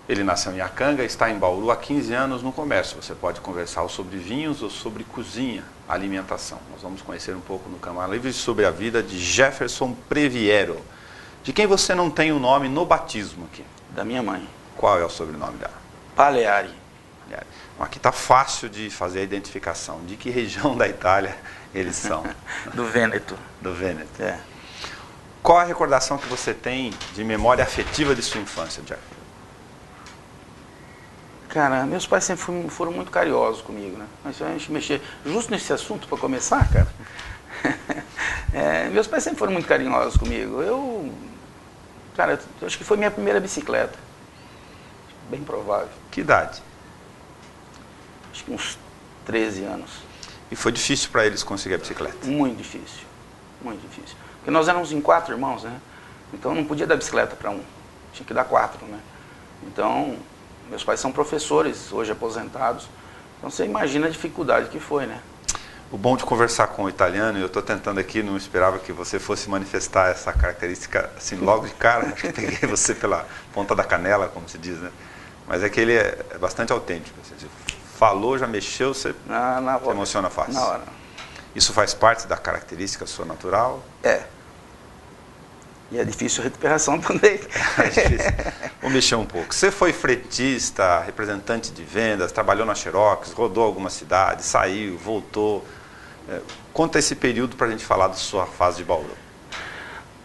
Ele nasceu em Iacanga, está em Bauru há 15 anos no comércio. Você pode conversar ou sobre vinhos ou sobre cozinha, alimentação. Nós vamos conhecer um pouco no Câmara Livre sobre a vida de Jefferson Previero, de quem você não tem o nome no batismo aqui. Da minha mãe. Qual é o sobrenome dela? Paleari. Aqui está fácil de fazer a identificação. De que região da Itália eles são? Do Vêneto. Do Vêneto. É. Qual a recordação que você tem de memória afetiva de sua infância, Jeff? Cara, meus pais sempre foram muito carinhosos comigo, né? Mas a gente mexer justo nesse assunto para começar, cara. Meus pais sempre foram muito carinhosos comigo. Cara, eu acho que foi minha primeira bicicleta. Bem provável. Que idade? Acho que uns 13 anos. E foi difícil para eles conseguir a bicicleta? Muito difícil. Muito difícil. Porque nós éramos em 4 irmãos, né? Então não podia dar bicicleta para um. Tinha que dar 4, né? Então, meus pais são professores, hoje aposentados. Então você imagina a dificuldade que foi, né? O bom de conversar com o italiano, eu estou tentando aqui, não esperava que você fosse manifestar essa característica assim logo de cara. Acho que peguei você pela ponta da canela, como se diz, né? Mas é que ele é bastante autêntico. Você falou, já mexeu, você se emociona fácil. Na hora. Isso faz parte da característica sua natural? É. E é difícil a recuperação também. É difícil. Vou mexer um pouco. Você foi fretista, representante de vendas, trabalhou na Xerox, rodou algumas cidades, saiu, voltou. Conta esse período para a gente falar da sua fase de Bauru.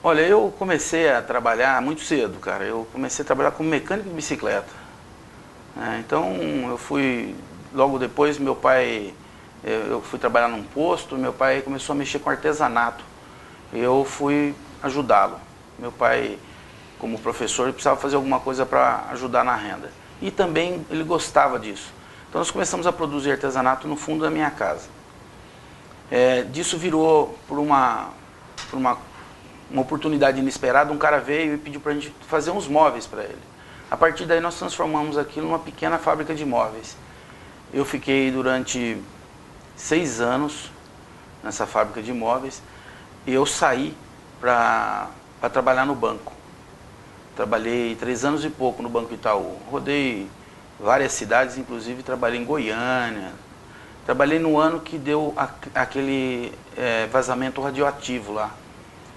Olha, eu comecei a trabalhar muito cedo, cara. Eu comecei a trabalhar como mecânico de bicicleta. Então, eu fui, logo depois, meu pai, eu fui trabalhar num posto, meu pai começou a mexer com artesanato. Eu fui ajudá-lo. Meu pai, como professor, precisava fazer alguma coisa para ajudar na renda. E também ele gostava disso. Então nós começamos a produzir artesanato no fundo da minha casa. Disso virou por uma oportunidade inesperada, um cara veio e pediu para a gente fazer uns móveis para ele. A partir daí nós transformamos aquilo numa pequena fábrica de móveis. Eu fiquei durante 6 anos nessa fábrica de móveis e eu saí para trabalhar no banco. Trabalhei 3 anos e pouco no Banco Itaú. Rodei várias cidades, inclusive trabalhei em Goiânia. Trabalhei no ano que deu aquele vazamento radioativo lá.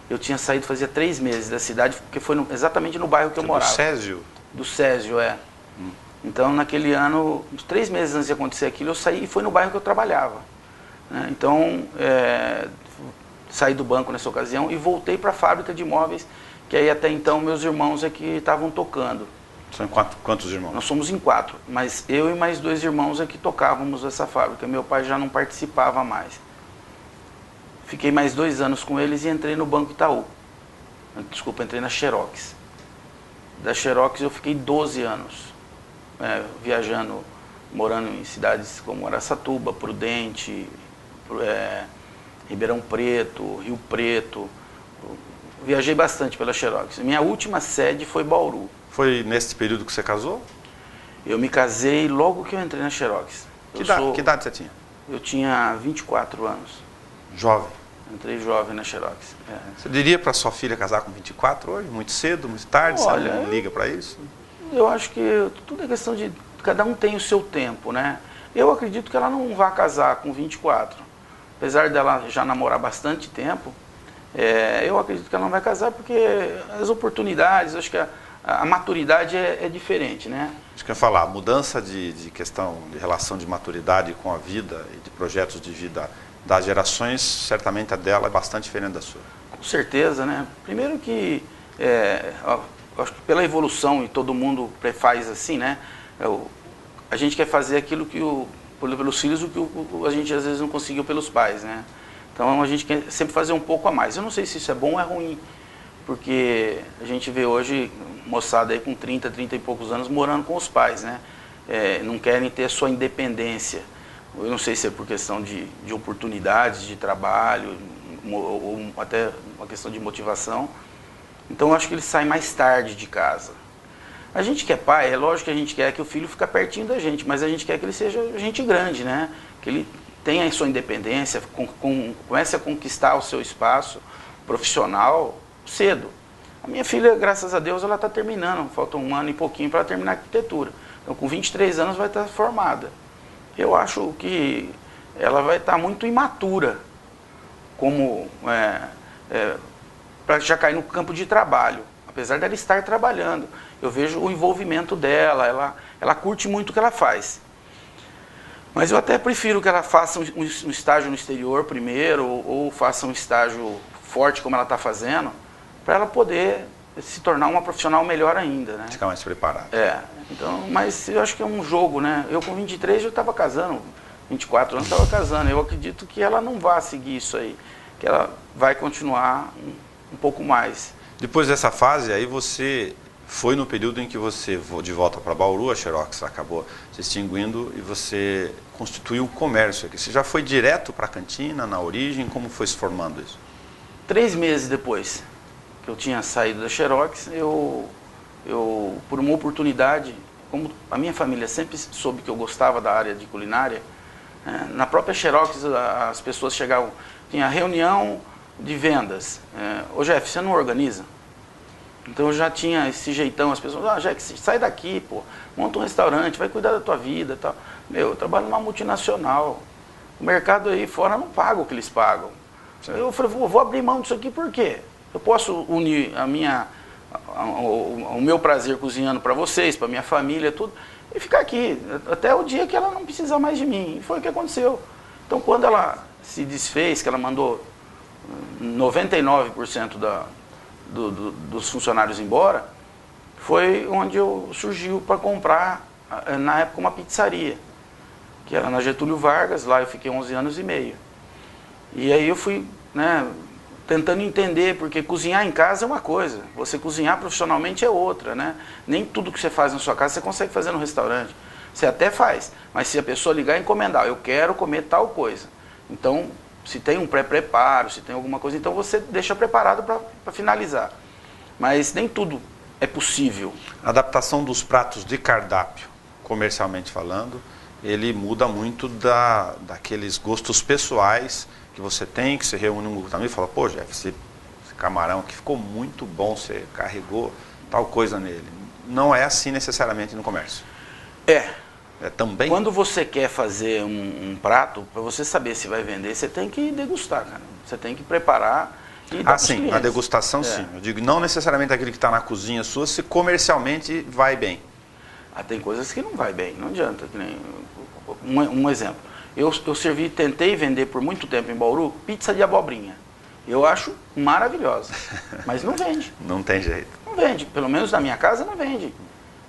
Eu tinha saído fazia 3 meses da cidade, porque foi exatamente no bairro que eu morava. Do Césio? Do Césio, Então, naquele ano, uns 3 meses antes de acontecer aquilo, eu saí e foi no bairro que eu trabalhava. Então, saí do banco nessa ocasião e voltei para a fábrica de móveis, que aí até então meus irmãos é que estavam tocando. São quantos irmãos? Nós somos em 4, mas eu e mais 2 irmãos é que tocávamos essa fábrica. Meu pai já não participava mais. Fiquei mais 2 anos com eles e entrei no Banco Itaú. Desculpa, entrei na Xerox. Da Xerox eu fiquei 12 anos viajando, morando em cidades como Araçatuba, Prudente, Ribeirão Preto, Rio Preto. Viajei bastante pela Xerox. Minha última sede foi Bauru. Foi nesse período que você casou? Eu me casei logo que eu entrei na Xerox. Que idade você tinha? Eu tinha 24 anos. Jovem? Entrei jovem na Xerox. Você diria para sua filha casar com 24 hoje? Muito cedo, muito tarde? Olha, você não liga para isso? Eu acho que tudo é questão de... Cada um tem o seu tempo, né? Eu acredito que ela não vai casar com 24. Apesar dela já namorar bastante tempo, eu acredito que ela não vai casar porque as oportunidades, acho que a maturidade é diferente, né? Acho que eu ia falar, a mudança de questão de relação de maturidade com a vida e de projetos de vida das gerações, certamente a dela é bastante diferente da sua. Com certeza, né? Primeiro que, acho que pela evolução, e todo mundo faz assim, né? A gente quer fazer aquilo que pelos filhos, o que a gente às vezes não conseguiu pelos pais, né? Então a gente quer sempre fazer um pouco a mais. Eu não sei se isso é bom ou é ruim, porque a gente vê hoje moçada aí com 30 e poucos anos morando com os pais, né? Não querem ter a sua independência. Eu não sei se é por questão de oportunidades de trabalho, ou até uma questão de motivação. Então eu acho que eles saem mais tarde de casa. A gente que é pai, é lógico que a gente quer que o filho fique pertinho da gente, mas a gente quer que ele seja gente grande, né? Que ele tenha a sua independência, comece a conquistar o seu espaço profissional cedo. A minha filha, graças a Deus, ela está terminando, falta um ano e pouquinho para terminar a arquitetura. Então, com 23 anos vai estar formada. Eu acho que ela vai estar muito imatura, como para já cair no campo de trabalho, apesar dela estar trabalhando. Eu vejo o envolvimento dela, ela curte muito o que ela faz. Mas eu até prefiro que ela faça um estágio no exterior primeiro, ou faça um estágio forte como ela está fazendo, para ela poder se tornar uma profissional melhor ainda, né? Ficar mais preparada. Então, mas eu acho que é um jogo, né? Eu com 23 já estava casando, 24 anos estava casando. Eu acredito que ela não vai seguir isso aí, que ela vai continuar um pouco mais. Depois dessa fase, aí você foi no período em que você, de volta para Bauru, a Xerox acabou se extinguindo e você constituiu o comércio aqui. Você já foi direto para a cantina, na origem? Como foi se formando isso? 3 meses depois que eu tinha saído da Xerox, eu por uma oportunidade, como a minha família sempre soube que eu gostava da área de culinária, na própria Xerox as pessoas chegavam, tinha reunião de vendas. Ô Jeff, você não organiza? Então eu já tinha esse jeitão, as pessoas, Jeff, sai daqui, pô, monta um restaurante, vai cuidar da tua vida e tal. Meu, eu trabalho numa multinacional, o mercado aí fora não paga o que eles pagam. Certo. Eu falei, vou abrir mão disso aqui por quê? Eu posso unir o meu prazer cozinhando para vocês, para minha família, tudo, e ficar aqui, até o dia que ela não precisar mais de mim. E foi o que aconteceu. Então, quando ela se desfez, que ela mandou 99% dos funcionários embora, foi onde surgiu para comprar, na época, uma pizzaria, que era na Getúlio Vargas. Lá eu fiquei 11 anos e meio. E aí eu fui, né, tentando entender, porque cozinhar em casa é uma coisa, você cozinhar profissionalmente é outra, né? Nem tudo que você faz na sua casa você consegue fazer no restaurante. Você até faz, mas se a pessoa ligar e encomendar, eu quero comer tal coisa. Então, se tem um pré-preparo, se tem alguma coisa, então você deixa preparado para finalizar. Mas nem tudo é possível. A adaptação dos pratos de cardápio, comercialmente falando, ele muda muito daqueles gostos pessoais que você tem, que você reúne um grupo também e fala, pô, Jeff, esse camarão aqui ficou muito bom, você carregou tal coisa nele. Não é assim necessariamente no comércio. É também? Quando você quer fazer um prato, para você saber se vai vender, você tem que degustar, cara. Você tem que preparar e dar pros clientes. A degustação sim. Eu digo, não necessariamente aquele que está na cozinha sua, se comercialmente vai bem. Tem coisas que não vai bem, não adianta. Que nem, um exemplo. Eu tentei vender por muito tempo em Bauru pizza de abobrinha. Eu acho maravilhosa, mas não vende. Não tem jeito. Não vende, pelo menos na minha casa não vende.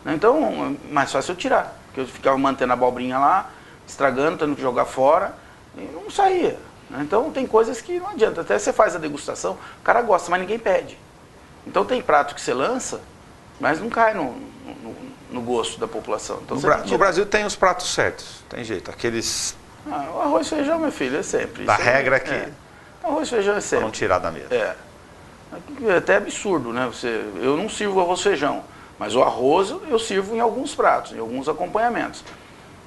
Então, é mais fácil eu tirar, porque eu ficava mantendo a abobrinha lá, estragando, tendo que jogar fora, e não saía. Então, tem coisas que não adianta. Até você faz a degustação, o cara gosta, mas ninguém pede. Então, tem prato que você lança, mas não cai no gosto da população. Então, no Brasil tem os pratos certos, tem jeito, aqueles... o arroz e feijão, meu filho, é sempre. Da regra aqui. Arroz e feijão é sempre. Para não tirar da mesa. É até absurdo, né? Eu não sirvo arroz e feijão, mas o arroz eu sirvo em alguns pratos, em alguns acompanhamentos.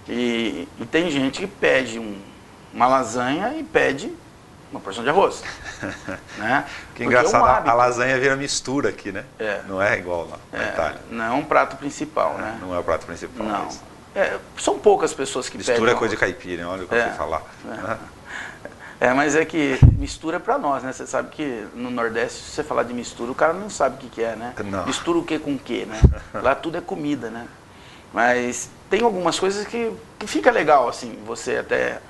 E tem gente que pede uma lasanha e pede uma porção de arroz. Né? Que engraçado, a lasanha vira mistura aqui, né? Não é igual lá na Itália. Não é um prato principal, né? Não é o prato principal. Não. São poucas pessoas que pedem. Mistura é coisa de caipira, olha o que eu fui falar. Mas é que mistura é pra nós, né? Você sabe que no Nordeste, se você falar de mistura, o cara não sabe o que é, né? Não. Mistura o que com o que, né? Lá tudo é comida, né? Mas tem algumas coisas que fica legal, assim, você até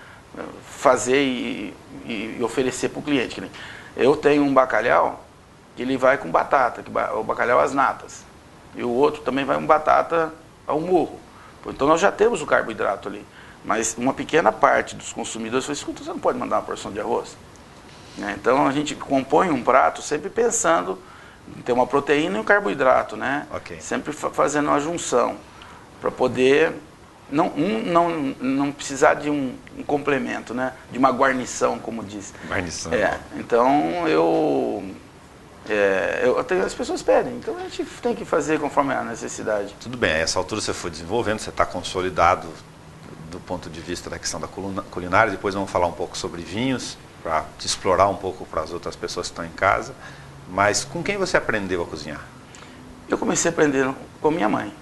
fazer e oferecer pro cliente. Que nem eu tenho um bacalhau que ele vai com batata, o bacalhau às natas. E o outro também vai com batata ao murro. Então nós já temos o carboidrato ali. Mas uma pequena parte dos consumidores falou, escuta, você não pode mandar uma porção de arroz? Então a gente compõe um prato sempre pensando em ter uma proteína e um carboidrato, né? Sempre fazendo uma junção, para poder não precisar de um complemento, né? De uma guarnição, como diz. Guarnição. Então as pessoas pedem, então a gente tem que fazer conforme a necessidade. Tudo bem, a essa altura você foi desenvolvendo, você está consolidado do ponto de vista da questão da culinária. Depois vamos falar um pouco sobre vinhos, para te explorar um pouco para as outras pessoas que estão em casa. Mas com quem você aprendeu a cozinhar? Eu comecei aprendendo com minha mãe.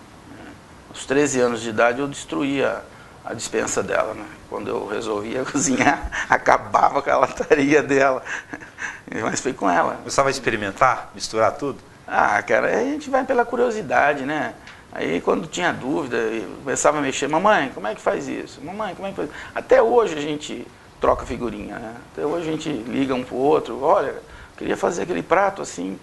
Aos 13 anos de idade eu destruía a despensa dela, né? Quando eu resolvia cozinhar, acabava com a lataria dela. Mas foi com ela. Começava a experimentar, misturar tudo? Ah, cara, a gente vai pela curiosidade, né? Aí quando tinha dúvida, eu começava a mexer, mamãe, como é que faz isso? Mamãe, como é que faz isso? Até hoje a gente troca figurinha, né? Até hoje a gente liga um pro outro, olha, queria fazer aquele prato assim,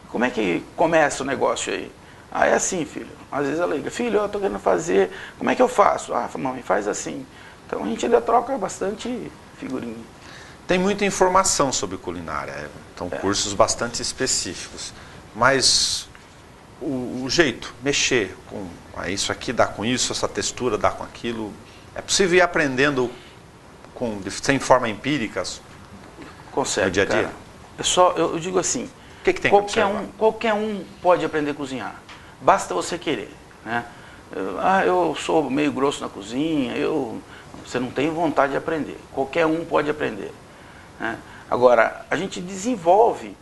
como é que começa o negócio aí? Ah, é assim, filho. Às vezes ela liga, filho, eu tô querendo fazer, como é que eu faço? Ah, mamãe, faz assim. Então a gente ainda troca bastante figurinha. Tem muita informação sobre culinária, então cursos bastante específicos. Mas o jeito, mexer com isso aqui dá com isso, essa textura dá com aquilo, é possível ir aprendendo sem forma empírica Consegue, no dia a dia? cara. Pessoal, eu digo assim, O que tem que observar? Qualquer um pode aprender a cozinhar, basta você querer, né? Eu sou meio grosso na cozinha, você não tem vontade de aprender, qualquer um pode aprender, né? Agora, a gente desenvolve.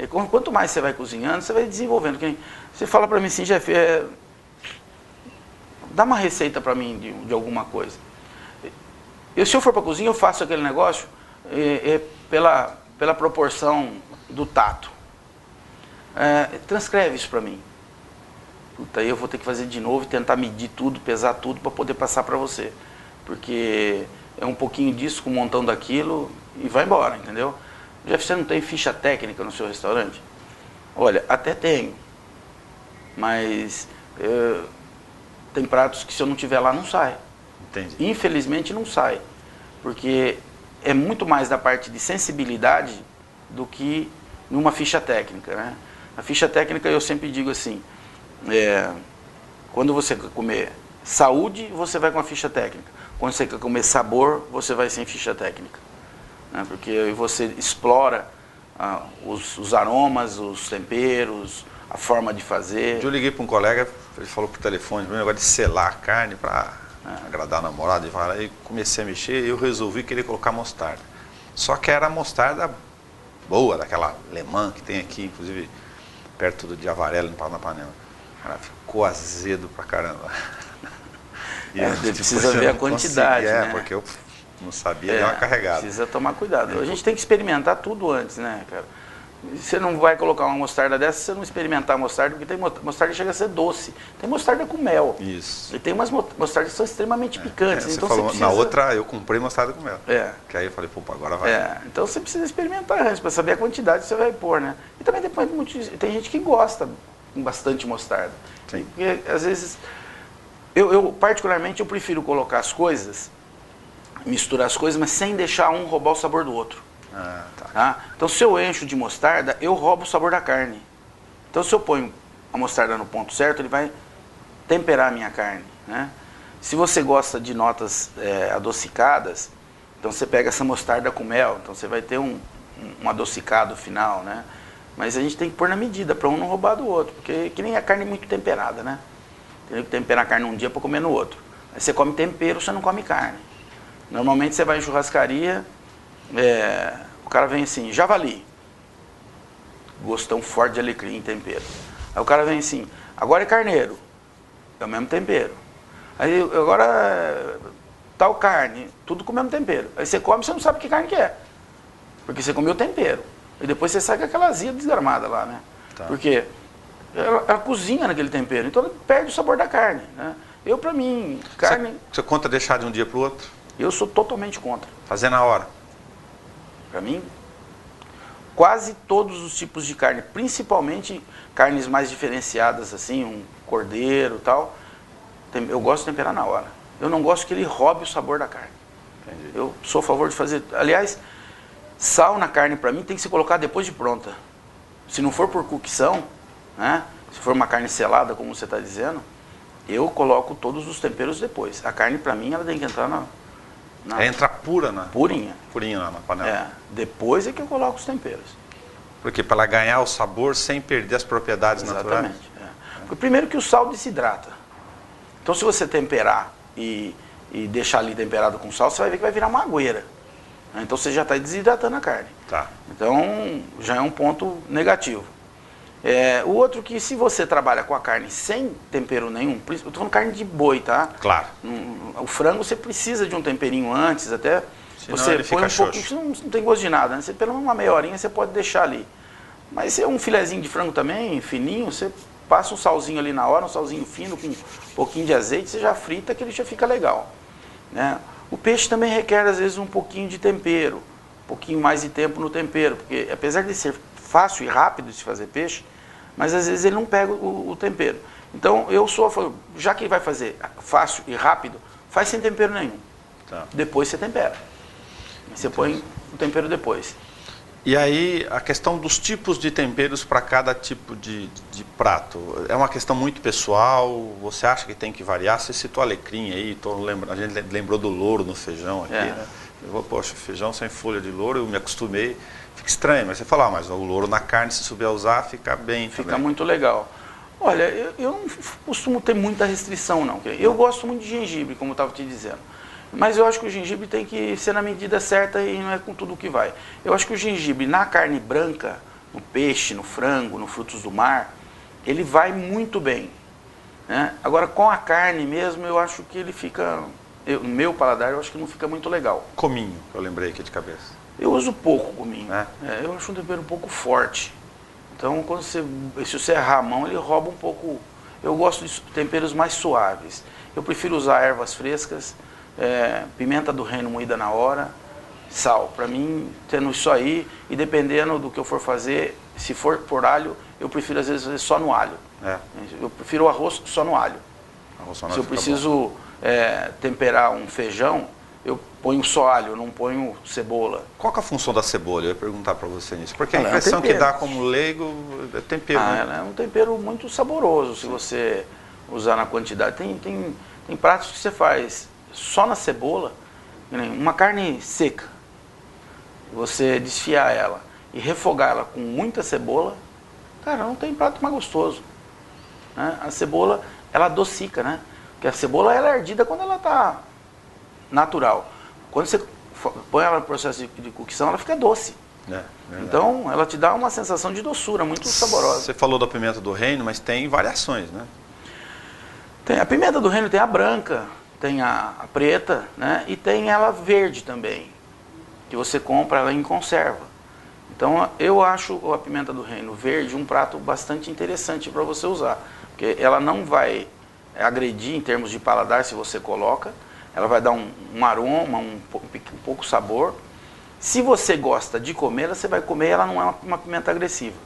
Quanto mais você vai cozinhando, você vai desenvolvendo. Você fala para mim assim, Jeff, dá uma receita para mim de alguma coisa. Se eu for para a cozinha, eu faço aquele negócio pela proporção do tato. Transcreve isso para mim. Puta, aí eu vou ter que fazer de novo e tentar medir tudo, pesar tudo para poder passar para você. Porque é um pouquinho disso com um montão daquilo e vai embora, entendeu? Jeff, você não tem ficha técnica no seu restaurante? Olha, até tenho, mas tem pratos que se eu não tiver lá não sai. Entendi. Infelizmente não sai, porque é muito mais da parte de sensibilidade do que numa ficha técnica, né? A ficha técnica eu sempre digo assim, quando você quer comer saúde, você vai com a ficha técnica. Quando você quer comer sabor, você vai sem ficha técnica. Porque você explora os aromas, os temperos, a forma de fazer. Eu liguei para um colega, ele falou por telefone, um negócio de selar a carne para agradar a namorada, e comecei a mexer e eu resolvi querer colocar mostarda. Só que era mostarda boa, daquela alemã que tem aqui, inclusive perto de Avarela, na Panela. Cara, ficou azedo pra caramba. Precisa ver a quantidade, né? Porque eu não sabia, deu uma carregada. Precisa tomar cuidado. A gente tem que experimentar tudo antes, né, cara? Você não vai colocar uma mostarda dessa se você não experimentar a mostarda, porque tem mostarda que chega a ser doce. Tem mostarda com mel. Isso. E tem umas mostardas que são extremamente picantes. Você então falou, você precisa... Na outra eu comprei mostarda com mel. Que aí eu falei, pô, agora vai. Então você precisa experimentar antes, para saber a quantidade que você vai pôr, né? E também tem gente que gosta com bastante mostarda. Sim. Porque às vezes, eu particularmente, eu prefiro colocar as coisas, misturar as coisas, mas sem deixar um roubar o sabor do outro. Tá? Então se eu encho de mostarda, eu roubo o sabor da carne. Então se eu ponho a mostarda no ponto certo, ele vai temperar a minha carne, né? Se você gosta de notas adocicadas, então você pega essa mostarda com mel, então você vai ter um adocicado final, né? Mas a gente tem que pôr na medida, para um não roubar do outro, porque que nem a carne muito temperada, né? Tem que temperar a carne um dia para comer no outro. Aí você come tempero, você não come carne. Normalmente você vai em churrascaria, o cara vem assim, javali, gostão forte de alecrim e tempero. Aí o cara vem assim, agora é carneiro, é o mesmo tempero. Aí agora tal carne, tudo com o mesmo tempero. Aí você come, você não sabe que carne que é, porque você comeu tempero. E depois você sai com aquela azia desgramada lá, né? Porque ela cozinha naquele tempero, então ela perde o sabor da carne, né? Eu, pra mim, carne... Você conta deixar de um dia pro outro? Eu sou totalmente contra. Fazer na hora? Pra mim, quase todos os tipos de carne, principalmente carnes mais diferenciadas, assim, um cordeiro e tal, eu gosto de temperar na hora. Eu não gosto que ele roube o sabor da carne. Entendi. Eu sou a favor de fazer... Aliás, sal na carne, pra mim, tem que se colocar depois de pronta. Se não for por cocção, né? Se for uma carne selada, como você está dizendo, eu coloco todos os temperos depois. A carne, pra mim, ela tem que entrar entra pura na... Purinha. Purinha na panela. Depois é que eu coloco os temperos. Porque para ela ganhar o sabor sem perder as propriedades naturais? Exatamente. Porque primeiro que o sal desidrata. Então se você temperar e deixar ali temperado com sal, você vai ver que vai virar uma agueira. Então você já está desidratando a carne. Tá. Então já é um ponto negativo. O outro que se você trabalha com a carne sem tempero nenhum, eu estou falando carne de boi, tá? Claro. O frango você precisa de um temperinho antes, até Senão você ele põe fica um pouquinho, não tem gosto de nada, né? Você, pelo menos uma meia horinha você pode deixar ali. Mas se é um filezinho de frango também, fininho, você passa um salzinho ali na hora, um salzinho fino com um pouquinho de azeite, você já frita que ele já fica legal, né? O peixe também requer às vezes um pouquinho de tempero, um pouquinho mais de tempo no tempero, porque apesar de ser fácil e rápido de se fazer peixe, mas às vezes ele não pega o tempero. Então eu sou, já que ele vai fazer fácil e rápido, faz sem tempero nenhum. Tá. Depois você tempera. Você põe o tempero depois. E aí, a questão dos tipos de temperos para cada tipo de prato, é uma questão muito pessoal? Você acha que tem que variar? Você citou alecrim aí, a gente lembrou do louro no feijão aqui, né? Poxa, feijão sem folha de louro, eu me acostumei, fica estranho, mas você fala, mas o louro na carne, se souber usar, fica bem. Fica também. muito legal. Olha, eu não costumo ter muita restrição, não. Eu gosto muito de gengibre, como eu estava te dizendo. Mas eu acho que o gengibre tem que ser na medida certa e não é com tudo que vai. Eu acho que o gengibre na carne branca, no peixe, no frango, no frutos do mar, ele vai muito bem, né? Agora com a carne mesmo, eu acho que ele fica, no meu paladar, eu acho que não fica muito legal. Cominho, eu lembrei aqui de cabeça. Eu uso pouco cominho, É? eu acho um tempero um pouco forte. Então quando se você errar a mão, ele rouba um pouco. Eu gosto de temperos mais suaves. Eu prefiro usar ervas frescas, pimenta do reino moída na hora, sal. Para mim, tendo isso aí, e dependendo do que eu for fazer, se for por alho, eu prefiro às vezes fazer só no alho. Eu prefiro o arroz só no alho. Se eu preciso temperar um feijão, eu ponho só alho, não ponho cebola. Qual que é a função da cebola? Eu ia perguntar para você nisso. Porque a Ela impressão que dá como leigo é tempero. Né? Ela é um tempero muito saboroso, se você usar na quantidade. Tem pratos que você faz só na cebola, uma carne seca, você desfiar ela e refogar ela com muita cebola, cara, não tem prato mais gostoso, né? A cebola, ela adocica, né? Porque a cebola ela é ardida quando ela está natural. Quando você põe ela no processo de cocção, ela fica doce. Então, ela te dá uma sensação de doçura muito saborosa. Você falou da pimenta do reino, mas tem variações, né? Tem a pimenta do reino, tem a branca, tem a preta, né? E tem ela verde também, que você compra ela em conserva. Então eu acho a pimenta do reino verde um prato bastante interessante para você usar, porque ela não vai agredir em termos de paladar se você coloca, ela vai dar um aroma, um pouco sabor. Se você gosta de comer, você vai comer, ela não é uma pimenta agressiva.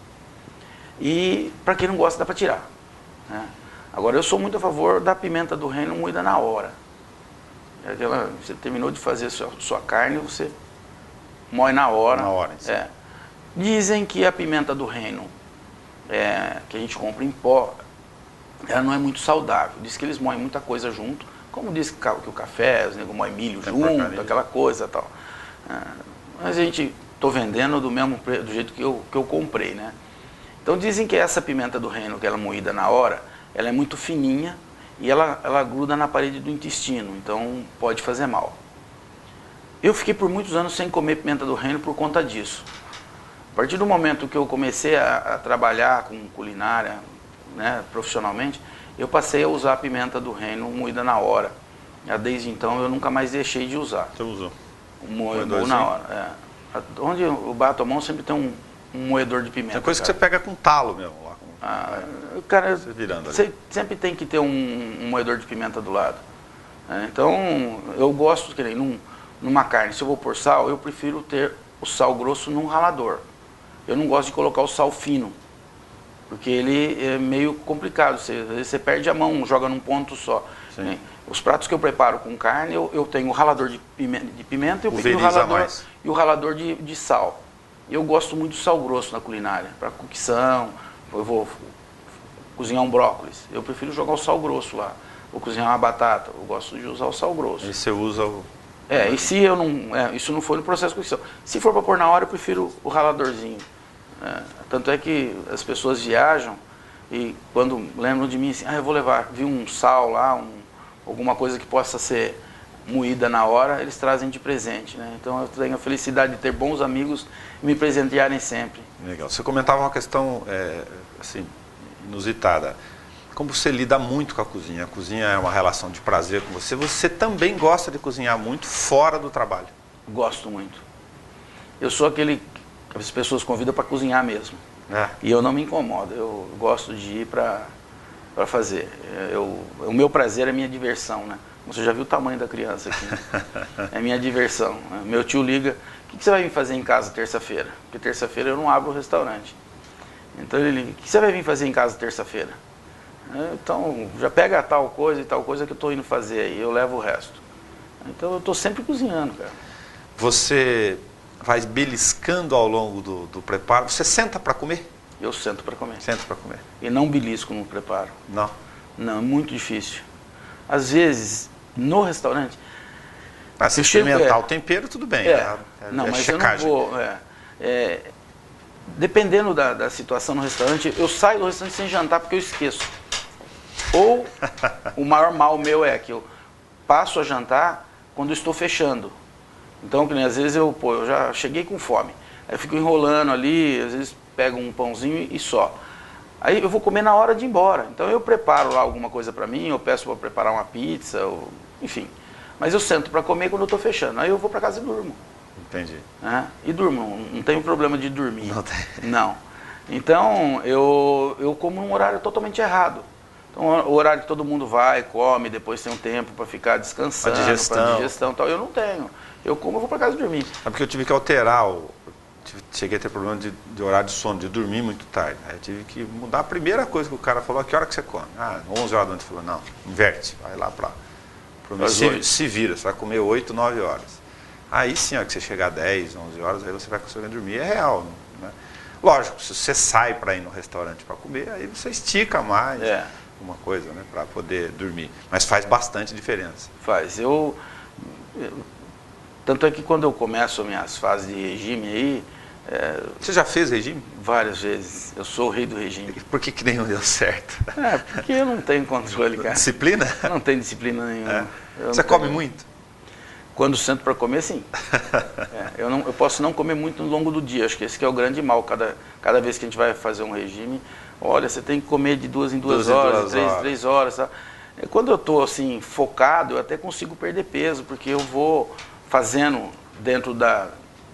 E para quem não gosta, dá para tirar, né? Agora eu sou muito a favor da pimenta do reino moída na hora. Você terminou de fazer sua carne, você moe na hora. Na hora, sim. Dizem que a pimenta do reino, que a gente compra em pó, ela não é muito saudável. Diz que eles moem muita coisa junto, como diz que o café, os negros moem milho junto, aquela coisa e tal. Mas a gente, estou vendendo do jeito que eu comprei, né? Então dizem que essa pimenta do reino, que ela é moída na hora, ela é muito fininha, e ela gruda na parede do intestino, então pode fazer mal. Eu fiquei por muitos anos sem comer pimenta do reino por conta disso. A partir do momento que eu comecei a trabalhar com culinária, né, profissionalmente, eu passei a usar a pimenta do reino moída na hora. Desde então eu nunca mais deixei de usar. Você usou? Moedor na hora. Onde eu bato a mão sempre tem um moedor de pimenta. Tem coisa que você pega com talo mesmo lá. Cara, você sempre tem que ter um moedor de pimenta do lado. Então, eu gosto, numa carne, se eu vou pôr sal, eu prefiro ter o sal grosso num ralador. Eu não gosto de colocar o sal fino, porque ele é meio complicado. Às vezes você perde a mão, joga num ponto só. Sim. Os pratos que eu preparo com carne, eu tenho o ralador de pimenta e o ralador de sal. Eu gosto muito do sal grosso na culinária, para cocção. Eu vou cozinhar um brócolis, eu prefiro jogar o sal grosso lá. Vou cozinhar uma batata, eu gosto de usar o sal grosso. E você usa o... e se eu não... isso não for no processo de cocção. Se for para pôr na hora, eu prefiro o raladorzinho. Tanto é que as pessoas viajam e quando lembram de mim assim, eu vou levar, vi um sal lá, alguma coisa que possa ser moída na hora, eles trazem de presente, né? Então eu tenho a felicidade de ter bons amigos e me presentearem sempre. Legal. Você comentava uma questão assim, inusitada. Como você lida muito com a cozinha? A cozinha é uma relação de prazer com você. Você também gosta de cozinhar muito fora do trabalho? Gosto muito. Eu sou aquele que as pessoas convidam para cozinhar mesmo. E eu não me incomodo. Eu gosto de ir para fazer. O meu prazer é minha diversão, né? Você já viu o tamanho da criança aqui, né? É minha diversão. Meu tio liga, o que você vai vir fazer em casa terça-feira? Porque terça-feira eu não abro o restaurante. Então ele liga, o que você vai vir fazer em casa terça-feira? Então, já pega tal coisa e tal coisa que eu estou indo fazer aí, eu levo o resto. Então eu estou sempre cozinhando, cara. Você vai beliscando ao longo do preparo? Você senta para comer? Eu sento para comer. Senta para comer. E não belisco no preparo. Não? Não, é muito difícil. Às vezes, no restaurante... Se experimentar o tempero, tudo bem. Não, mas checagem. Eu não vou... dependendo da situação no restaurante, eu saio do restaurante sem jantar porque eu esqueço. Ou o maior mal meu é que eu passo a jantar quando eu estou fechando. Então, às vezes eu já cheguei com fome. Aí eu fico enrolando ali, às vezes pego um pãozinho e só. Aí eu vou comer na hora de ir embora. Então eu preparo lá alguma coisa para mim, eu peço para preparar uma pizza, enfim. Mas eu sento para comer quando eu estou fechando. Aí eu vou para casa e durmo. Entendi. E durmo, não tenho problema de dormir. Não tem. Não. Então eu como num horário totalmente errado. Então o horário que todo mundo vai, come, depois tem um tempo para ficar descansando, para digestão e tal. Eu não tenho. Eu como, eu vou para casa dormir. É porque eu tive que alterar, cheguei a ter problema de horário de sono, de dormir muito tarde. Aí eu tive que mudar a primeira coisa que o cara falou, que hora que você come? 11 horas da noite. Falou, não, inverte, vai lá para se vira, você vai comer 8, 9 horas. Aí sim, que você chegar a 10, 11 horas, aí você vai conseguir dormir, é real, né? Lógico, se você sai para ir no restaurante para comer, aí você estica mais uma coisa, né, para poder dormir. Mas faz bastante diferença. Faz. Tanto é que quando eu começo as minhas fases de regime aí... Você já fez regime? Várias vezes. Eu sou o rei do regime. E por que nem deu certo? Porque eu não tenho controle, cara. Disciplina? Não tenho disciplina nenhuma. Você come muito? Quando sento para comer, sim. Eu posso não comer muito no longo do dia. Acho que esse que é o grande mal. Cada vez que a gente vai fazer um regime, olha, você tem que comer de 2 em 2 horas, 3 horas. Tá? Quando eu estou assim, focado, eu até consigo perder peso, porque eu vou fazendo dentro da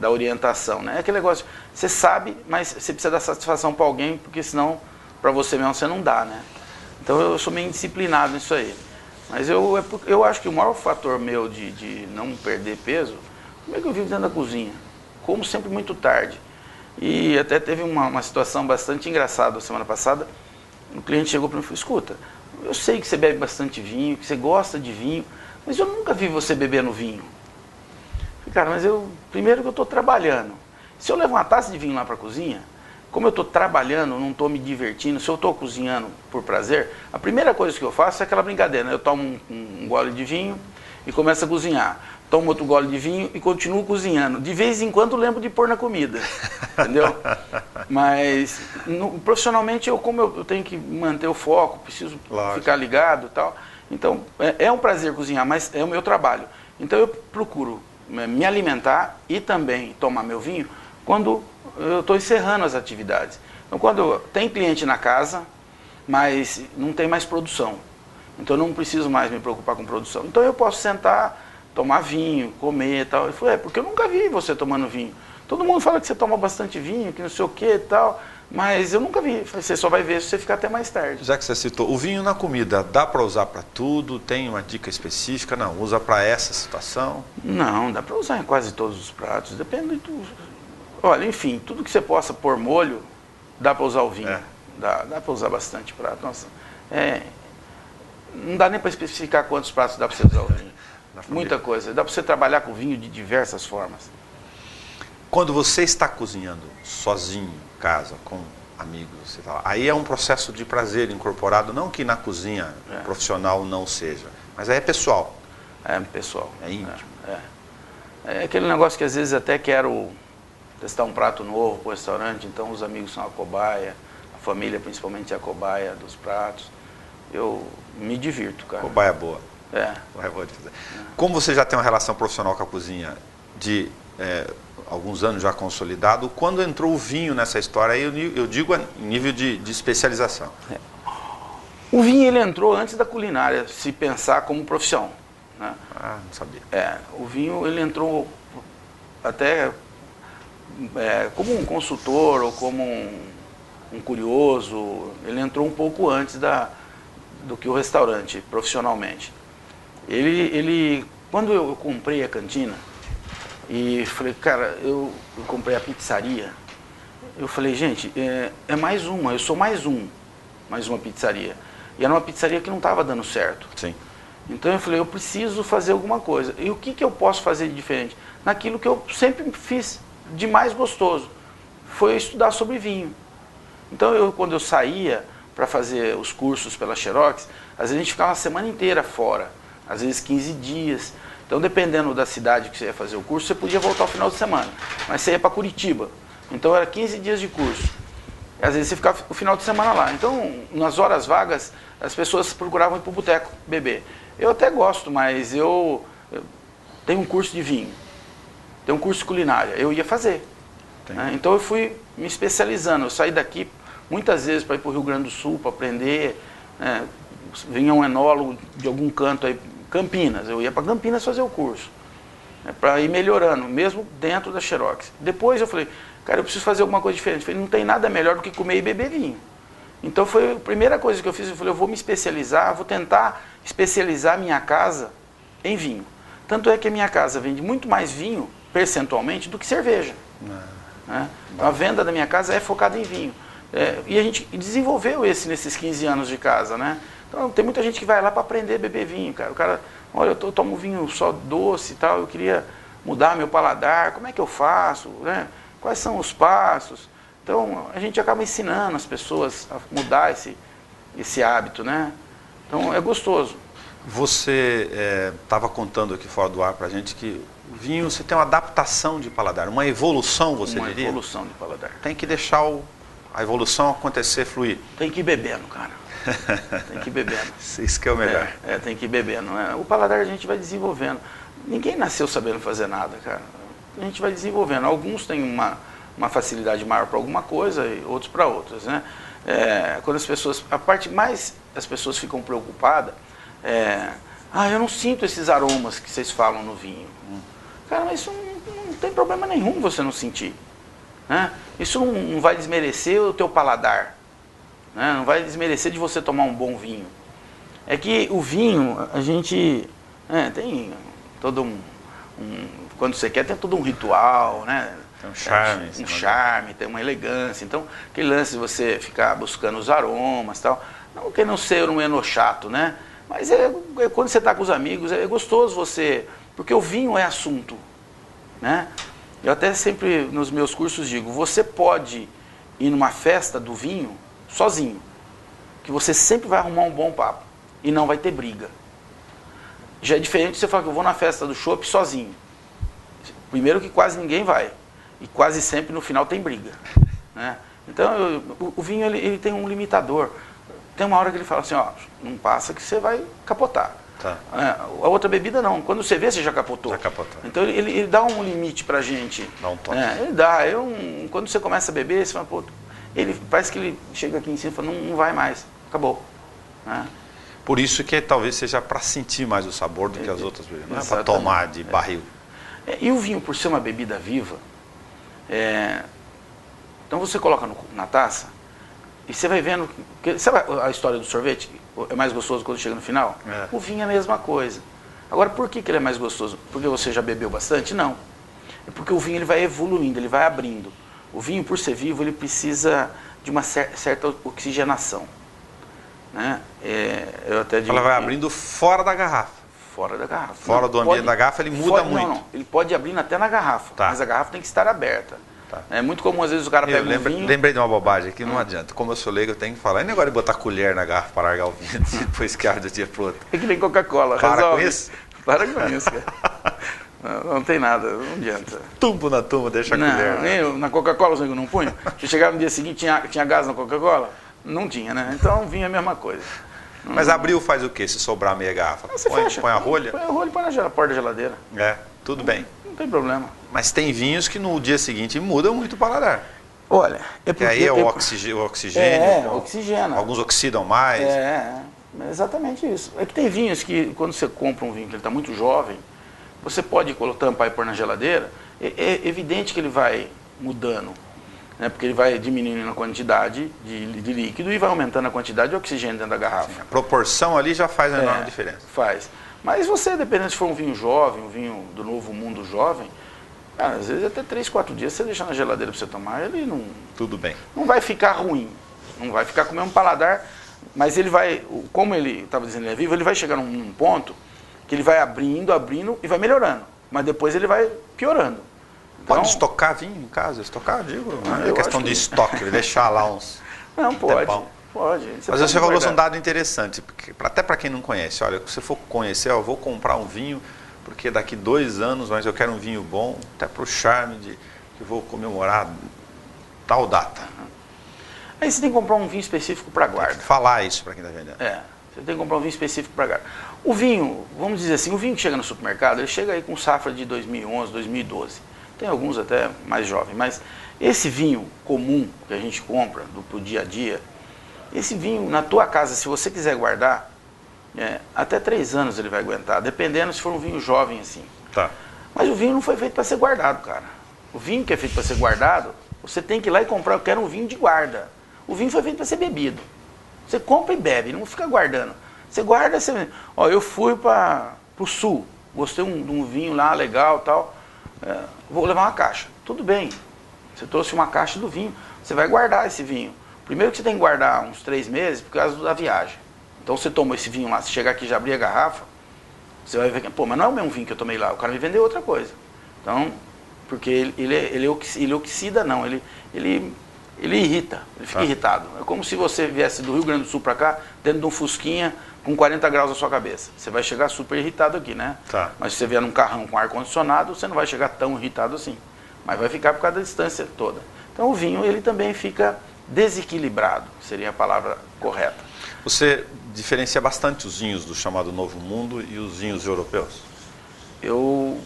orientação. Né? É aquele negócio, você sabe, mas você precisa dar satisfação para alguém, porque senão, para você mesmo, você não dá. Né? Então eu sou meio indisciplinado nisso aí. Mas eu acho que o maior fator meu de não perder peso, como é que eu vivo dentro da cozinha? Como sempre muito tarde. E até teve uma situação bastante engraçada semana passada. Um cliente chegou para mim e falou, escuta, eu sei que você bebe bastante vinho, que você gosta de vinho, mas eu nunca vi você bebendo vinho. Eu falei, cara, mas primeiro que eu estou trabalhando. Se eu levo uma taça de vinho lá para a cozinha, como eu estou trabalhando, não estou me divertindo, se eu estou cozinhando por prazer, a primeira coisa que eu faço é aquela brincadeira, né? Eu tomo um gole de vinho e começo a cozinhar. Tomo outro gole de vinho e continuo cozinhando. De vez em quando lembro de pôr na comida, entendeu? Mas profissionalmente eu tenho que manter o foco, preciso ficar ligado e tal. Então é um prazer cozinhar, mas é o meu trabalho. Então eu procuro me alimentar e também tomar meu vinho quando eu estou encerrando as atividades. Então, quando tem cliente na casa, mas não tem mais produção. Então, eu não preciso mais me preocupar com produção. Então, eu posso sentar, tomar vinho, comer e tal. Ele falou, porque eu nunca vi você tomando vinho. Todo mundo fala que você toma bastante vinho, que não sei o que e tal, mas eu nunca vi. Você só vai ver se você ficar até mais tarde. Já que você citou, o vinho na comida, dá para usar para tudo? Tem uma dica específica? Não, usa para essa situação? Não, dá para usar em quase todos os pratos. Depende do... Olha, enfim, tudo que você possa pôr molho, dá para usar o vinho. Dá para usar bastante prato. Nossa, não dá nem para especificar quantos pratos dá para você usar o vinho. Muita coisa. Dá para você trabalhar com vinho de diversas formas. Quando você está cozinhando sozinho, em casa, com amigos, você fala, aí é um processo de prazer incorporado, não que na cozinha profissional não seja, mas aí é pessoal. É pessoal. É íntimo. É aquele negócio que às vezes até quero testar um prato novo para o restaurante, então os amigos são a cobaia, a família principalmente é a cobaia dos pratos. Eu me divirto, cara. Cobaia boa. pode fazer. Como você já tem uma relação profissional com a cozinha de alguns anos já consolidado, quando entrou o vinho nessa história, aí eu digo em nível de especialização. O vinho ele entrou antes da culinária, se pensar como profissão. Né? Ah, não sabia. O vinho ele entrou até como um consultor ou como um curioso, ele entrou um pouco antes do que o restaurante, profissionalmente. Quando eu comprei a cantina, e falei, cara, eu comprei a pizzaria, eu falei, gente, é mais uma, eu sou mais uma pizzaria. E era uma pizzaria que não estava dando certo. Sim. Então eu falei, eu preciso fazer alguma coisa. E o que eu posso fazer de diferente? Naquilo que eu sempre fiz de mais gostoso, foi estudar sobre vinho. Então quando eu saía para fazer os cursos pela Xerox, às vezes a gente ficava uma semana inteira fora, às vezes 15 dias. Então dependendo da cidade que você ia fazer o curso, você podia voltar ao final de semana. Mas você ia para Curitiba, então era 15 dias de curso. Às vezes você ficava o final de semana lá. Então, nas horas vagas, as pessoas procuravam ir para o boteco beber. Eu até gosto, mas eu tenho um curso de vinho, tenho um curso de culinária, eu ia fazer. Né? Então eu fui me especializando. Eu saí daqui muitas vezes para ir para o Rio Grande do Sul, para aprender. Né? Vinha um enólogo de algum canto aí, Campinas, eu ia para Campinas fazer o curso. Né? Para ir melhorando, mesmo dentro da Xerox. Depois eu falei, cara, eu preciso fazer alguma coisa diferente. Eu falei, não tem nada melhor do que comer e beber vinho. Então foi a primeira coisa que eu fiz, eu falei, eu vou me especializar, vou tentar especializar a minha casa em vinho. Tanto é que a minha casa vende muito mais vinho, percentualmente, do que cerveja. Né? Então a venda da minha casa é focada em vinho. E a gente desenvolveu nesses 15 anos de casa, né? Então tem muita gente que vai lá para aprender a beber vinho, cara. O cara, olha, eu tomo vinho só doce e tal, eu queria mudar meu paladar, como é que eu faço, né? Quais são os passos? Então, a gente acaba ensinando as pessoas a mudar esse hábito, né? Então, é gostoso. Você estava contando aqui fora do ar para a gente que o vinho, você tem uma adaptação de paladar, uma evolução, você diria? Uma evolução de paladar. Tem que deixar a evolução acontecer, fluir. Tem que ir bebendo, cara. Tem que ir bebendo. Isso que é o melhor. Tem que ir bebendo. Né? O paladar a gente vai desenvolvendo. Ninguém nasceu sabendo fazer nada, cara. A gente vai desenvolvendo. Alguns têm uma facilidade maior para alguma coisa e outros para outras, né? Quando a parte mais as pessoas ficam preocupadas eu não sinto esses aromas que vocês falam no vinho. Cara, mas isso não tem problema nenhum você não sentir, né? Isso não vai desmerecer o teu paladar, né? Não vai desmerecer de você tomar um bom vinho. É que o vinho, a gente tem todo quando você quer, tem todo um ritual, né? Tem um charme. Um charme, tem uma elegância. Então, aquele lance de você ficar buscando os aromas e tal, não que não ser um enochato, né? Mas quando você está com os amigos, é gostoso você... Porque o vinho é assunto, né? Eu até sempre, nos meus cursos, digo, você pode ir numa festa do vinho sozinho, que você sempre vai arrumar um bom papo e não vai ter briga. Já é diferente de você falar que eu vou na festa do chopp sozinho. Primeiro que quase ninguém vai. E quase sempre no final tem briga. Né? Então o vinho ele tem um limitador. Tem uma hora que ele fala assim, não passa que você vai capotar. Tá. A outra bebida não. Quando você vê, você já capotou. Já capotou. Então ele dá um limite pra gente. Dá um toque. Ele dá. Quando você começa a beber, você fala, parece que ele chega aqui em cima e fala, não vai mais. Acabou. Né? Por isso que talvez seja para sentir mais o sabor do que as outras bebidas. Não é para tomar de barril. E o vinho, por ser uma bebida viva, então você coloca na taça e você vai vendo... Sabe a história do sorvete? É mais gostoso quando chega no final? O vinho é a mesma coisa. Agora, por que ele é mais gostoso? Porque você já bebeu bastante? Não. É porque o vinho ele vai evoluindo, ele vai abrindo. O vinho, por ser vivo, ele precisa de uma certa oxigenação. Né? Eu até digo ela vai abrindo fora da garrafa. Fora da garrafa. Fora do ambiente da garrafa, ele muda muito. Não, ele pode abrir até na garrafa, mas a garrafa tem que estar aberta. Tá. É muito comum, às vezes, o cara pega um vinho... Lembrei de uma bobagem aqui, não adianta. Como eu sou leigo, eu tenho que falar. E negócio de botar colher na garrafa para largar o vinho, depois que arde de um dia pro outro. É que nem Coca-Cola. Para com isso? Para com isso, cara. Não tem nada, não adianta. Tumbo na tumba, deixa a colher. Né? Na Coca-Cola você não punha? Se chegar no dia seguinte, tinha gás na Coca-Cola? Não tinha, né? Então vinho é a mesma coisa. Mas abriu faz o quê? Se sobrar meia garrafa? Você fecha. Põe a rolha? Põe a rolha e põe na porta da geladeira. Tudo bem. Não tem problema. Mas tem vinhos que no dia seguinte mudam muito o paladar. Olha, é porque... Que aí é o oxigênio. Oxigena. Alguns oxidam mais. É exatamente isso. É que tem vinhos que, quando você compra um vinho que ele está muito jovem, você pode tampar e pôr na geladeira, é evidente que ele vai mudando, né? Porque ele vai diminuindo a quantidade de líquido e vai aumentando a quantidade de oxigênio dentro da garrafa. Sim, a proporção ali já faz a enorme diferença. Faz. Mas você, dependendo se for um vinho jovem, um vinho do novo mundo jovem, às vezes até 3, 4 dias você deixa na geladeira para você tomar, ele não... Tudo bem. Não vai ficar ruim, não vai ficar com o mesmo paladar, mas ele vai, como ele estava dizendo, ele é vivo, ele vai chegar num ponto que ele vai abrindo e vai melhorando, mas depois ele vai piorando. Então, pode estocar vinho em casa? Estocar, digo, não é questão de que... estoque, deixar lá uns... Não, pode. Pode. Mas você falou um dado interessante, porque, até para quem não conhece, olha, se você for conhecer, eu vou comprar um vinho, porque daqui 2 anos, mas eu quero um vinho bom, até para o charme de que vou comemorar tal data. Aí você tem que comprar um vinho específico para guarda. Falar isso para quem está vendendo. Você tem que comprar um vinho específico para guarda. O vinho, vamos dizer assim, o vinho que chega no supermercado, ele chega aí com safra de 2011, 2012. Tem alguns até mais jovens, mas esse vinho comum que a gente compra pro dia a dia, esse vinho na tua casa, se você quiser guardar, até 3 anos ele vai aguentar, dependendo se for um vinho jovem assim. Tá. Mas o vinho não foi feito para ser guardado, cara. O vinho que é feito para ser guardado, você tem que ir lá e comprar, eu quero um vinho de guarda. O vinho foi feito para ser bebido. Você compra e bebe, não fica guardando. Você guarda, você... Ó, eu fui para o sul, gostei de um vinho lá, legal e tal, vou levar uma caixa. Tudo bem, você trouxe uma caixa do vinho, você vai guardar esse vinho. Primeiro que você tem que guardar uns 3 meses por causa da viagem. Então você tomou esse vinho lá, você chegar aqui e já abrir a garrafa, você vai ver que, pô, mas não é o mesmo vinho que eu tomei lá, o cara me vendeu outra coisa. Então, porque ele oxida não, ele irrita, ele fica irritado. É como se você viesse do Rio Grande do Sul para cá, dentro de um fusquinha com 40 graus na sua cabeça. Você vai chegar super irritado aqui, né? Tá. Mas se você vier num carrão com ar-condicionado, você não vai chegar tão irritado assim. Mas vai ficar por causa da distância toda. Então o vinho, ele também fica desequilibrado, seria a palavra correta. Você diferencia bastante os vinhos do chamado Novo Mundo e os vinhos europeus? Eu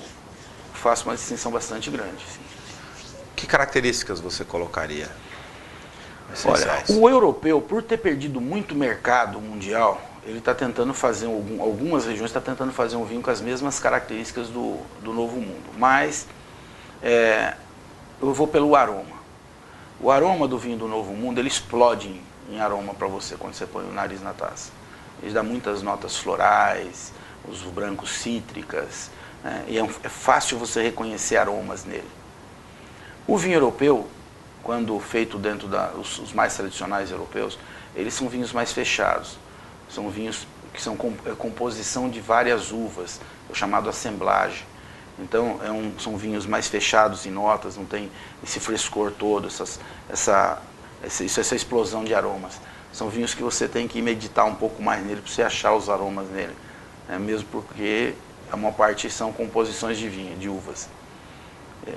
faço uma distinção bastante grande. Sim. Que características você colocaria? Olha, o europeu, por ter perdido muito mercado mundial, ele está tentando fazer, algumas regiões está tentando fazer um vinho com as mesmas características do Novo Mundo. Mas eu vou pelo aroma. O aroma do vinho do Novo Mundo, ele explode em aroma para você quando você põe o nariz na taça. Ele dá muitas notas florais, os brancos cítricas, né? E é fácil você reconhecer aromas nele. O vinho europeu, quando feito dentro os mais tradicionais europeus, eles são vinhos mais fechados. São vinhos que são composição de várias uvas, é o chamado assemblage. Então, são vinhos mais fechados em notas, não tem esse frescor todo, essa explosão de aromas. São vinhos que você tem que meditar um pouco mais nele para você achar os aromas nele, né? Mesmo porque a maior parte são composições de vinho, de uvas.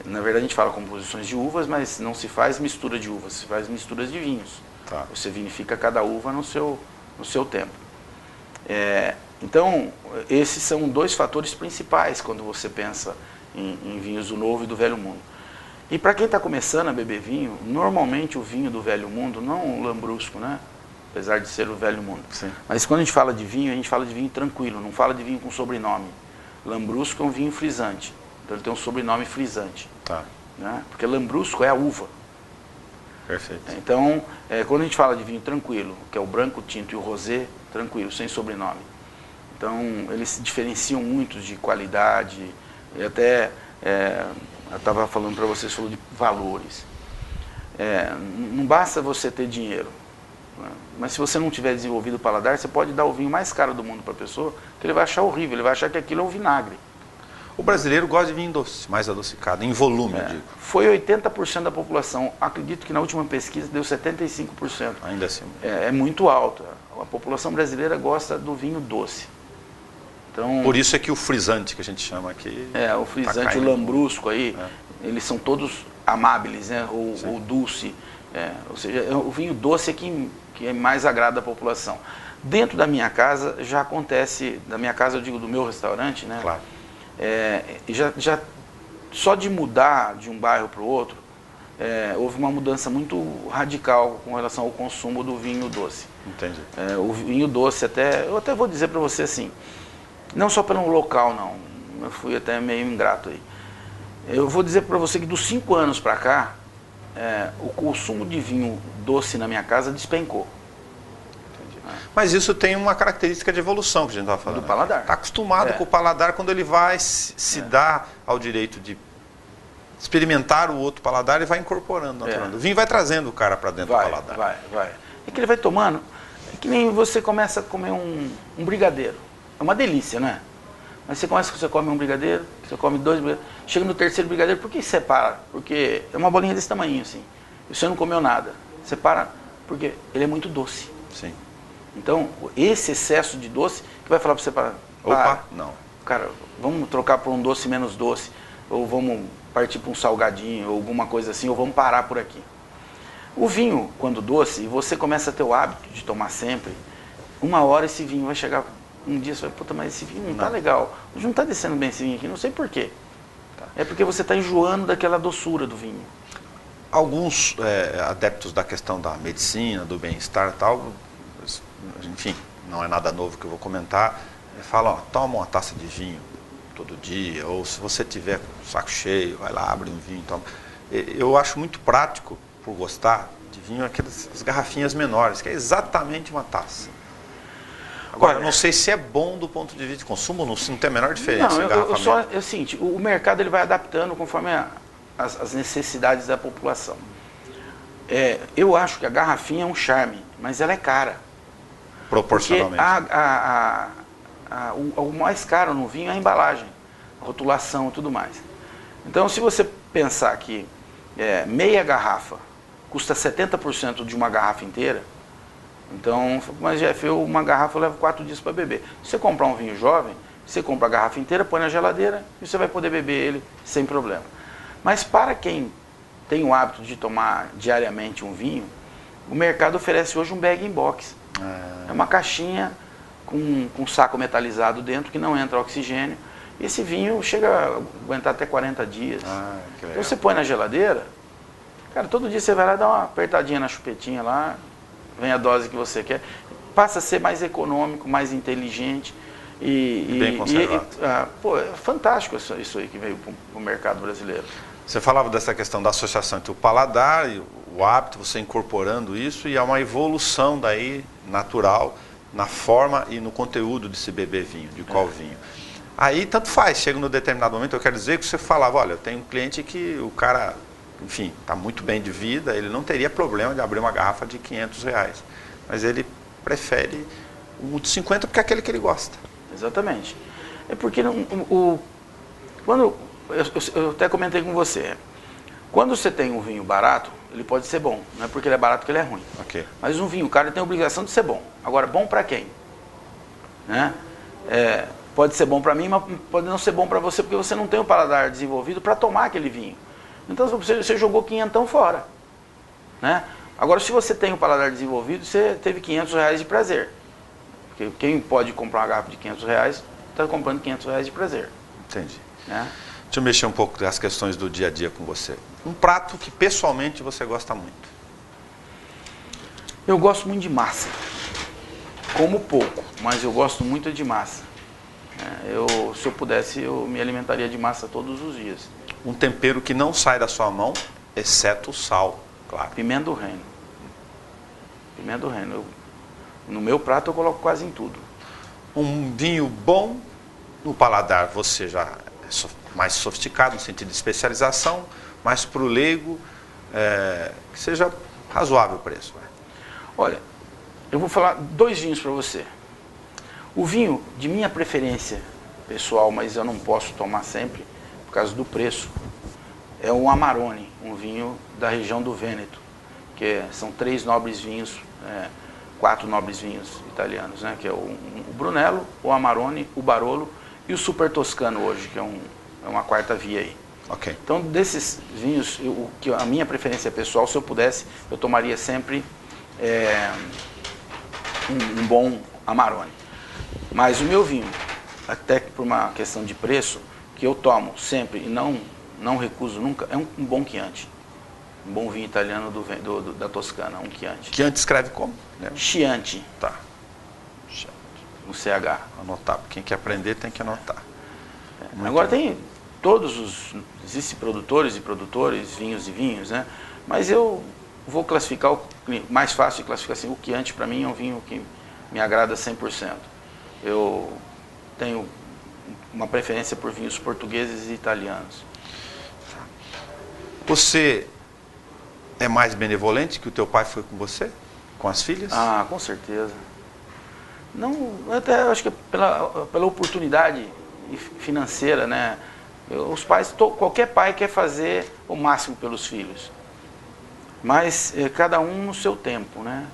Na verdade, a gente fala composições de uvas, mas não se faz mistura de uvas, se faz misturas de vinhos. Tá. Você vinifica cada uva no seu tempo. Então, esses são 2 fatores principais quando você pensa em vinhos do Novo e do Velho Mundo. E para quem está começando a beber vinho, normalmente o vinho do Velho Mundo, não o lambrusco, né? Apesar de ser o Velho Mundo. Sim. Mas quando a gente fala de vinho, a gente fala de vinho tranquilo, não fala de vinho com sobrenome. Lambrusco é um vinho frisante, então ele tem um sobrenome frisante. Tá. Né? Porque lambrusco é a uva. Perfeito. Então, quando a gente fala de vinho tranquilo, que é o branco, o tinto e o rosé, tranquilo, sem sobrenome. Então, eles se diferenciam muito de qualidade, e até, eu estava falando para vocês, falou de valores. Não basta você ter dinheiro, né? Mas se você não tiver desenvolvido o paladar, você pode dar o vinho mais caro do mundo para a pessoa, que ele vai achar horrível, ele vai achar que aquilo é um vinagre. O brasileiro gosta de vinho doce, mais adocicado, em volume, eu digo. Foi 80% da população, acredito que na última pesquisa deu 75%. Ainda assim. É muito alto. A população brasileira gosta do vinho doce. Então, por isso é que o frisante, que a gente chama aqui... o frisante, o lambrusco aí, eles são todos amáveis, né? Ou dulce. Ou seja, o vinho doce é que mais agrada a população. Dentro da minha casa já acontece, da minha casa eu digo do meu restaurante, né? Claro. Só de mudar de um bairro para o outro, houve uma mudança muito radical com relação ao consumo do vinho doce. Entendi. O vinho doce eu até vou dizer para você assim, não só pelo local não, eu fui até meio ingrato aí. Eu vou dizer para você que dos 5 anos para cá, o consumo de vinho doce na minha casa despencou. Mas isso tem uma característica de evolução que a gente estava falando. Do paladar. Está acostumado com o paladar quando ele vai se dar ao direito de experimentar o outro paladar, ele vai incorporando naturalmente. O vinho vai trazendo o cara para dentro do paladar. Vai. É que ele vai tomando, é que nem você começa a comer um brigadeiro. É uma delícia, não é? Mas você come um brigadeiro, você come 2 brigadeiros, chega no terceiro brigadeiro, por que separa? Porque é uma bolinha desse tamanho assim. E você não comeu nada. Separa porque ele é muito doce. Sim. Então, esse excesso de doce que vai falar para você opa, não. Cara, vamos trocar por um doce menos doce, ou vamos partir para um salgadinho, ou alguma coisa assim, ou vamos parar por aqui. O vinho, quando doce, e você começa a ter o hábito de tomar sempre, uma hora esse vinho vai chegar, um dia você vai, puta, mas esse vinho não tá legal, hoje não tá descendo bem esse vinho aqui, não sei por quê. É porque você está enjoando daquela doçura do vinho. Alguns adeptos da questão da medicina, do bem-estar e tal, enfim, não é nada novo que eu vou comentar, falam, ó, toma uma taça de vinho todo dia, ou se você tiver com o saco cheio, vai lá, abre um vinho, toma. Eu acho muito prático, por gostar de vinho, aquelas garrafinhas menores, que é exatamente uma taça. Agora, eu não sei se é bom do ponto de vista de consumo, não tem a menor diferença. Não, seguinte, o mercado ele vai adaptando conforme as necessidades da população. Eu acho que a garrafinha é um charme, mas ela é cara. Proporcionalmente. Porque o mais caro no vinho é a embalagem, a rotulação e tudo mais. Então, se você pensar que meia garrafa custa 70% de uma garrafa inteira, então, mas Jeff, uma garrafa eu levo 4 dias para beber. Se você comprar um vinho jovem, você compra a garrafa inteira, põe na geladeira e você vai poder beber ele sem problema. Mas para quem tem o hábito de tomar diariamente um vinho, o mercado oferece hoje um bag-in-box. É uma caixinha com um saco metalizado dentro que não entra oxigênio. E esse vinho chega a aguentar até 40 dias. Então você põe na geladeira, cara, todo dia você vai lá dar uma apertadinha na chupetinha lá, vem a dose que você quer. Passa a ser mais econômico, mais inteligente. Bem conservado. É fantástico isso aí que veio para o mercado brasileiro. Você falava dessa questão da associação entre o paladar e o hábito, você incorporando isso, e há uma evolução daí natural na forma e no conteúdo de se beber vinho, de qual vinho. Aí tanto faz, chega no determinado momento, eu quero dizer que você falava, olha, eu tenho um cliente que o cara, enfim, está muito bem de vida, ele não teria problema de abrir uma garrafa de R$500, mas ele prefere o de 50 porque é aquele que ele gosta. Exatamente. É porque quando eu até comentei com você, quando você tem um vinho barato, ele pode ser bom, não é porque ele é barato que ele é ruim. Okay. Mas um vinho caro tem a obrigação de ser bom. Agora, bom para quem? Né? Pode ser bom para mim, mas pode não ser bom para você porque você não tem o paladar desenvolvido para tomar aquele vinho. Então você jogou 500 fora. Né? Agora, se você tem o paladar desenvolvido, você teve R$500 de prazer. Porque quem pode comprar uma garrafa de R$500 está comprando R$500 de prazer. Entendi. Né? Deixa eu mexer um pouco das questões do dia a dia com você. Um prato que pessoalmente você gosta muito. Eu gosto muito de massa. Como pouco, mas eu gosto muito de massa. Se eu pudesse, eu me alimentaria de massa todos os dias. Um tempero que não sai da sua mão, exceto o sal, claro. Pimenta do reino. Pimenta do reino. No meu prato eu coloco quase em tudo. Um vinho bom no paladar, você já é mais sofisticado no sentido de especialização, mas para o leigo, que seja razoável o preço. Olha, eu vou falar 2 vinhos para você. O vinho de minha preferência pessoal, mas eu não posso tomar sempre, por causa do preço, é o Amarone, um vinho da região do Vêneto, que são 3 nobres vinhos, 4 nobres vinhos italianos, né, que é o Brunello, o Amarone, o Barolo e o Super Toscano hoje, que é uma 4ª via aí. Okay. Então, desses vinhos, a minha preferência pessoal, se eu pudesse, eu tomaria sempre um bom Amarone. Mas o meu vinho, até por uma questão de preço, que eu tomo sempre e não recuso nunca, é um bom Chianti. Um bom vinho italiano da Toscana, um Chianti. Chianti escreve como? Chianti. Tá. No CH. Anotar. Quem quer aprender tem que anotar. Agora tem existem produtores e produtores, vinhos e vinhos, né? Mas eu vou classificar, mais fácil de classificar assim, o Chianti para mim é um vinho que me agrada 100%. Eu tenho uma preferência por vinhos portugueses e italianos. Você é mais benevolente que o teu pai foi com você? Com as filhas? Ah, com certeza. Não, até acho que pela oportunidade financeira, né? Os pais, qualquer pai quer fazer o máximo pelos filhos, mas cada um no seu tempo, né?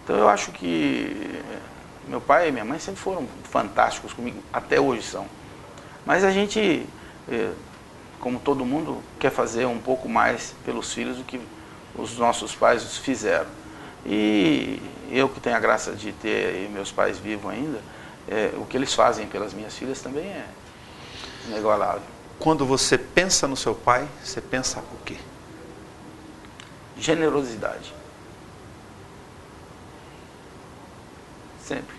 Então eu acho que meu pai e minha mãe sempre foram fantásticos comigo, até hoje são. Mas a gente, como todo mundo, quer fazer um pouco mais pelos filhos do que os nossos pais fizeram. E eu que tenho a graça de ter meus pais vivos ainda, o que eles fazem pelas minhas filhas também é inigualável. Quando você pensa no seu pai, você pensa o quê? Generosidade. Sempre.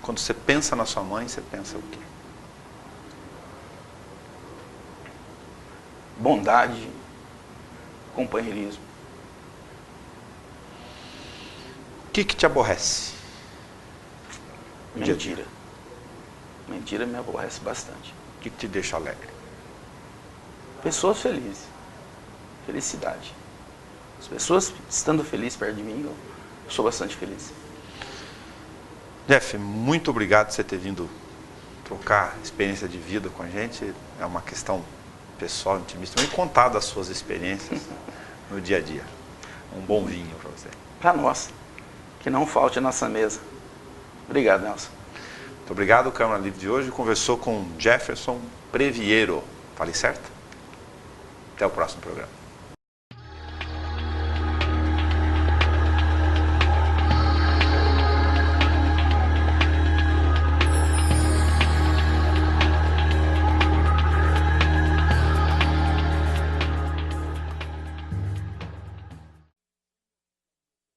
Quando você pensa na sua mãe, você pensa o quê? Bondade, companheirismo. O que te aborrece? Mentira. Mentira me aborrece bastante. O que te deixa alegre? Pessoas felizes. Felicidade. As pessoas estando felizes perto de mim, eu sou bastante feliz. Jeff, muito obrigado por você ter vindo trocar experiência de vida com a gente. É uma questão pessoal, intimista, e contado as suas experiências no dia a dia. Um bom vinho para você. Para nós. Que não falte a nossa mesa. Obrigado, Nelson. Muito obrigado. O Câmara Livre de hoje conversou com Jefferson Previero. Falei certo? Até o próximo programa.